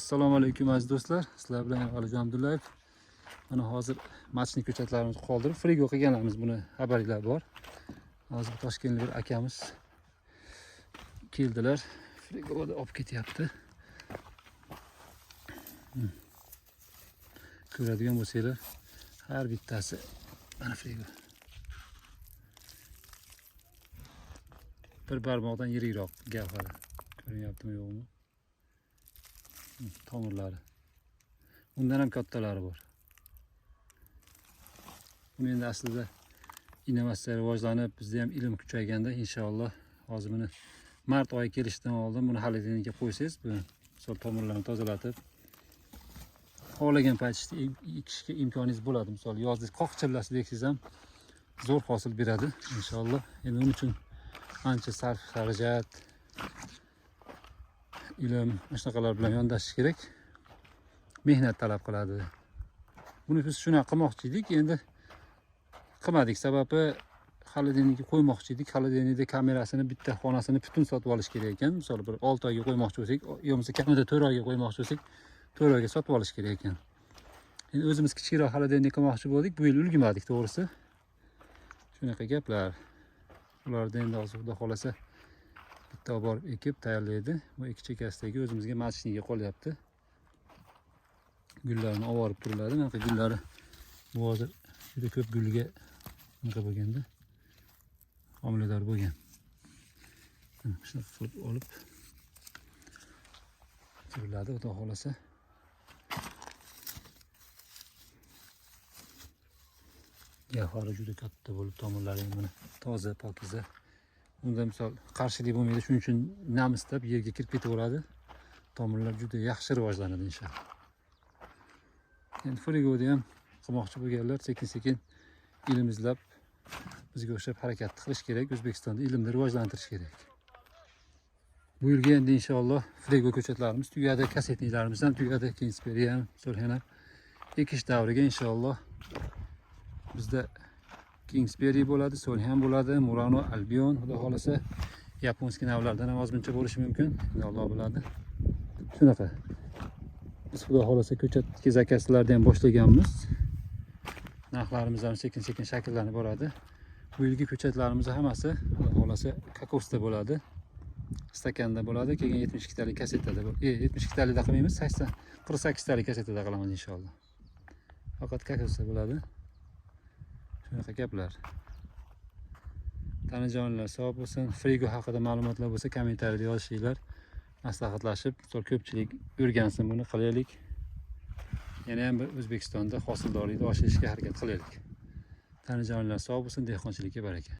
Assalomu alaykum aziz do'stlar. Sizlar bilan Alijon Abdullayev. Mana hozir machni ko'chatlarimizni qoldirib frigo qilganlarimiz, buni xabaringlar bor. Hozir Toshkentlik bir akamiz keldilar. Frigoda olib ketyapti. Ko'radigan bo'lsanglar, har bittasi mana frigo. Bir barmoqdan yirikroq gavhari. Ko'ryaptimi yo'qmi? Tomirlari. Undan ham kattalari bor. Buni endi aslida innovatsiya rivojlanib, bizda ham ilm kuchayganda inshaalloh hozir buni mart oyi kelishidan oldin buni xolodilnikka qo'ysangiz, bu misol tomirlarni tozalatib xohlagan paytda ekishga imkoningiz bo'ladi. Misol yozda qoq chillasi eksangiz ham zo'r hosil beradi inshaalloh. Endi uning uchun ancha sarf xarajat, ilm shunaqalar bilan yondashish kerak. Mehnat talab qiladi. Buni biz shunaqa qilmoqchi edik, endi qilmadik. Sababi xolodilnikka qo'ymoqchi edik. Xolodilnikda kamerasini bitta xonasini butun sotib olish kerak ekan. Misol bir 6 oyga qo'ymoqchi bo'lsak, yo'qsa kamida 4 oyga qo'ymoqchi bo'lsak, 4 oyga sotib olish kerak ekan. Endi o'zimiz kichikroq xolodilnik qilmoqchi bo'ldik. Bu yil ulgurmadik to'g'risi. Shunaqa gaplar. Ularda endi hozir xudo xolasa bitta olib borib ekib tayyorlaydi. Bu ikki chekkasidagi o'zimizga machniga qolyapti. Gullarni olib turiladi. Mana gullari bu hozir juda ko'p gulga nima bo'lganda homilador bo'lgan. Shunaqa qilib olib turiladi, xudo xolasa. Gavhari juda katta bo'lib, tomirlari mana toza, pokiza. Unda misol qarshilik bo'lmaydi, shuning uchun namizlab yerga kirib ketaveradi. Tomirlar juda yaxshi rivojlanadi inshaalloh. Endi frigoda ham qilmoqchi bo'lganlar sekin-sekin ilm izlab bizga o'xshab harakat qilish kerak. O'zbekistonda ilmni rivojlantirish kerak. Bu yilga endi inshaalloh frigo ko'chatlarimiz tugadi, kasetniklarimiz ham tugadi. Kingsbury ham, Solxena ekish davriga inshaalloh bizda Kingsbury bo'ladi, Solxen bo'ladi, Murano, Albion, xudo xolasa yaponskiy navlardan ham ozmuncha bo'lishi mumkin. Endi Alloh biladi. Shunaqa. Biz xudo xolasa ko'chat zakaslardan ham boshlaganmiz. Narxlarimiz ham sekin-sekin shakllanib boradi. Bu yilgi ko'chatlarimiz hammasi xudo xolasa kokosda bo'ladi. Stakanda bo'ladi, keyin 72 talik kasetada bo'ladi. 72 talikda qilmaymiz, 48 talik kasetada qilamiz inshaalloh. Faqat kokosda bo'ladi. Shunaqa gaplar. Tanijonlar sog' bo'lsin. Frigo haqida ma'lumotlar bo'lsa kommentariyada yozishinglar. Maslahatlashib, ko'pchilik o'rgansin, buni qilaylik. Yana ham O'zbekistonda hosildorlikni oshirishga harakat qilaylik. Tanijonlar sog' bo'lsin, dehqonchilikka baraka.